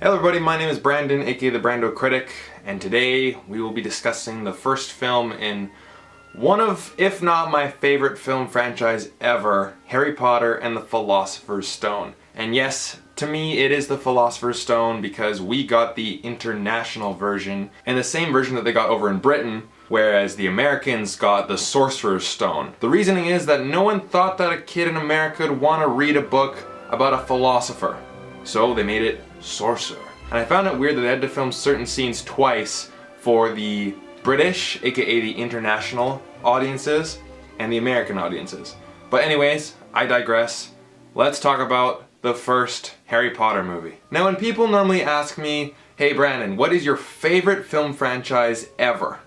Hello everybody, my name is Brandon, aka the Brando Critic, and today we will be discussing the first film in one of, if not my favorite film franchise ever, Harry Potter and the Philosopher's Stone. And yes, to me it is the Philosopher's Stone because we got the international version, and the same version that they got over in Britain, whereas the Americans got the Sorcerer's Stone. The reasoning is that no one thought that a kid in America would want to read a book about a philosopher. So they made it Sorcerer. And I found it weird that they had to film certain scenes twice for the British, aka the international audiences, and the American audiences. But anyways, I digress. Let's talk about the first Harry Potter movie. Now when people normally ask me, hey Brandon, what is your favorite film franchise ever?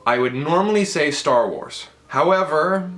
I would normally say Star Wars. However,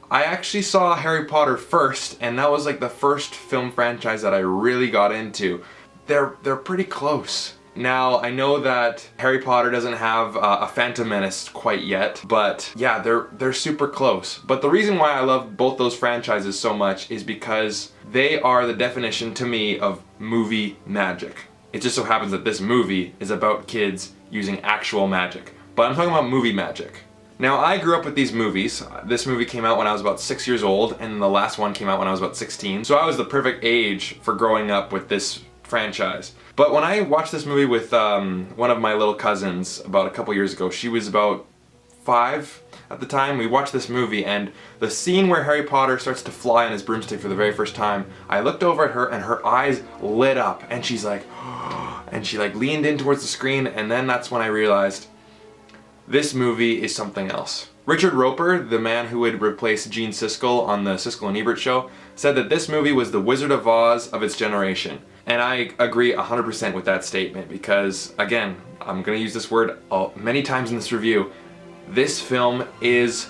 I actually saw Harry Potter first, and that was like the first film franchise that I really got into. They're pretty close. Now, I know that Harry Potter doesn't have a Phantom Menace quite yet, but yeah, they're super close. But the reason why I love both those franchises so much is because they are the definition to me of movie magic. It just so happens that this movie is about kids using actual magic. But I'm talking about movie magic. Now, I grew up with these movies. This movie came out when I was about 6 years old, and the last one came out when I was about 16. So I was the perfect age for growing up with this franchise. But when I watched this movie with one of my little cousins about a couple years ago, she was about 5 at the time, we watched this movie, and the scene where Harry Potter starts to fly on his broomstick for the very first time, I looked over at her and her eyes lit up, and she's like, and she like leaned in towards the screen, and then that's when I realized this movie is something else. Richard Roper, the man who would replace Gene Siskel on the Siskel and Ebert show, said that this movie was the Wizard of Oz of its generation. And I agree 100% with that statement because, again, I'm going to use this word many times in this review, this film is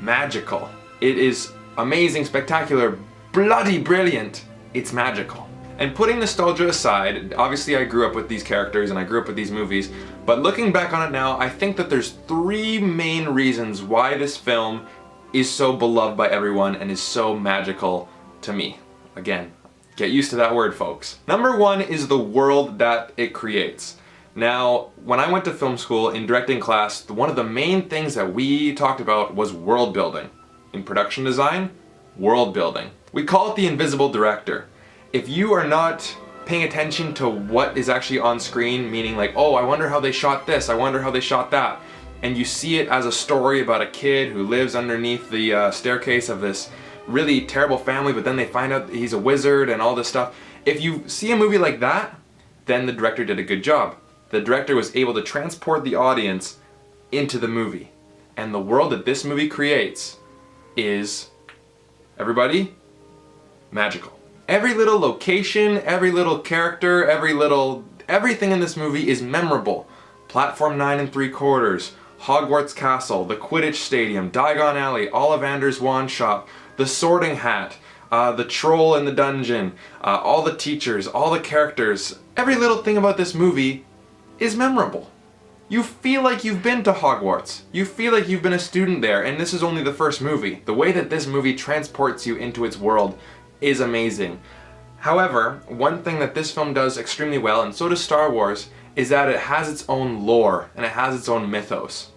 magical. It is amazing, spectacular, bloody brilliant. It's magical. And putting nostalgia aside, obviously I grew up with these characters and I grew up with these movies, but looking back on it now, I think that there's 3 main reasons why this film is so beloved by everyone and is so magical to me. Again, get used to that word, folks. Number 1 is the world that it creates. Now, when I went to film school in directing class, one of the main things that we talked about was world building. In production design, world building. We call it the invisible director. If you are not paying attention to what is actually on screen, meaning like, oh, I wonder how they shot this, I wonder how they shot that, and you see it as a story about a kid who lives underneath the staircase of this really terrible family, but then they find out he's a wizard and all this stuff. If you see a movie like that, then the director did a good job. The director was able to transport the audience into the movie. And the world that this movie creates is, everybody, magical. Every little location, every little character, everything in this movie is memorable. Platform 9 3/4, Hogwarts Castle, the Quidditch Stadium, Diagon Alley, Ollivander's Wand Shop, the Sorting Hat, the Troll in the Dungeon, all the teachers, all the characters. Every little thing about this movie is memorable. You feel like you've been to Hogwarts. You feel like you've been a student there, and this is only the first movie. The way that this movie transports you into its world is amazing. However, one thing that this film does extremely well, and so does Star Wars, is that it has its own lore and it has its own mythos.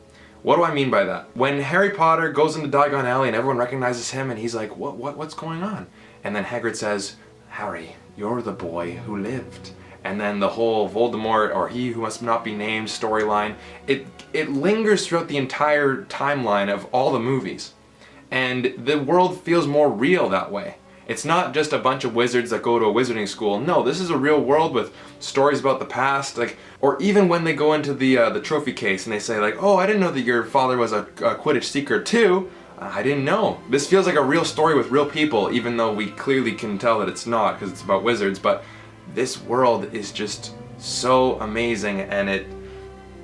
What do I mean by that? When Harry Potter goes into Diagon Alley and everyone recognizes him and he's like, what's going on? And then Hagrid says, Harry, you're the boy who lived. And then the whole Voldemort, or he who must not be named storyline, it lingers throughout the entire timeline of all the movies. And the world feels more real that way. It's not just a bunch of wizards that go to a wizarding school. No, this is a real world with stories about the past, like, or even when they go into the trophy case and they say like, oh, I didn't know that your father was a Quidditch seeker too. I didn't know. This feels like a real story with real people, even though we clearly can tell that it's not because it's about wizards, but this world is just so amazing and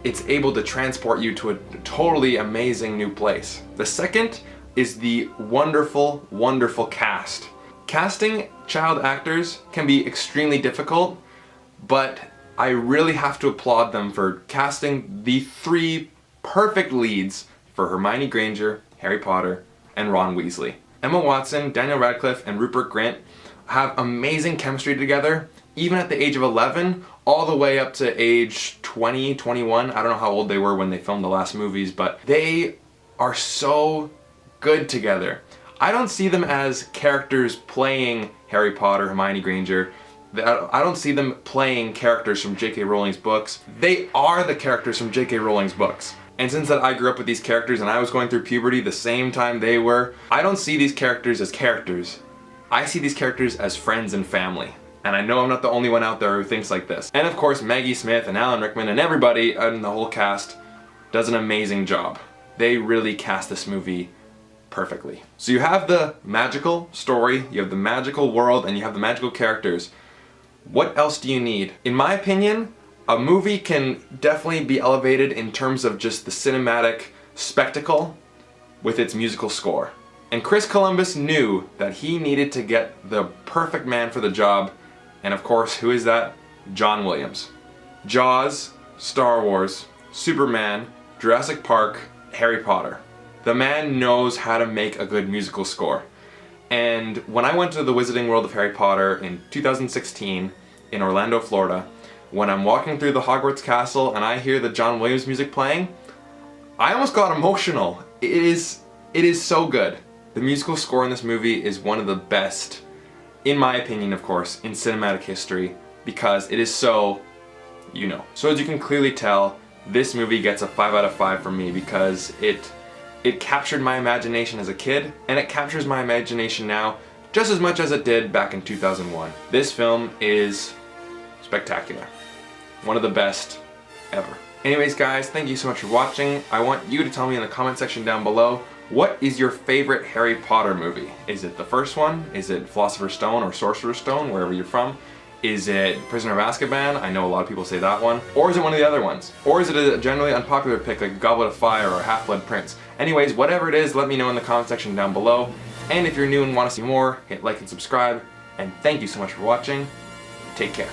it's able to transport you to a totally amazing new place. The second is the wonderful, wonderful cast. Casting child actors can be extremely difficult, but I really have to applaud them for casting the 3 perfect leads for Hermione Granger, Harry Potter, and Ron Weasley. Emma Watson, Daniel Radcliffe, and Rupert Grint have amazing chemistry together. Even at the age of 11, all the way up to age 20, 21. I don't know how old they were when they filmed the last movies, but they are so good together. I don't see them as characters playing Harry Potter, Hermione Granger. I don't see them playing characters from J.K. Rowling's books. They are the characters from J.K. Rowling's books. And since that I grew up with these characters and I was going through puberty the same time they were, I don't see these characters as characters. I see these characters as friends and family. And I know I'm not the only one out there who thinks like this. And of course, Maggie Smith and Alan Rickman and everybody in the whole cast does an amazing job. They really cast this movie perfectly. So you have the magical story, you have the magical world, and you have the magical characters. What else do you need? In my opinion, a movie can definitely be elevated in terms of just the cinematic spectacle with its musical score. And Chris Columbus knew that he needed to get the perfect man for the job, and of course, who is that? John Williams. Jaws, Star Wars, Superman, Jurassic Park, Harry Potter. The man knows how to make a good musical score. And when I went to the Wizarding World of Harry Potter in 2016 in Orlando, Florida, when I'm walking through the Hogwarts castle and I hear the John Williams music playing, I almost got emotional. It is so good. The musical score in this movie is one of the best, in my opinion of course, in cinematic history, because it is so, you know. So as you can clearly tell, this movie gets a 5 out of 5 from me because it captured my imagination as a kid, and it captures my imagination now just as much as it did back in 2001. This film is spectacular. One of the best ever. Anyways guys, thank you so much for watching. I want you to tell me in the comment section down below, what is your favorite Harry Potter movie? Is it the first one? Is it Philosopher's Stone or Sorcerer's Stone, wherever you're from? Is it Prisoner of Azkaban? I know a lot of people say that one. Or is it one of the other ones? Or is it a generally unpopular pick like Goblet of Fire or Half-Blood Prince? Anyways, whatever it is, let me know in the comment section down below. And if you're new and want to see more, hit like and subscribe. And thank you so much for watching. Take care.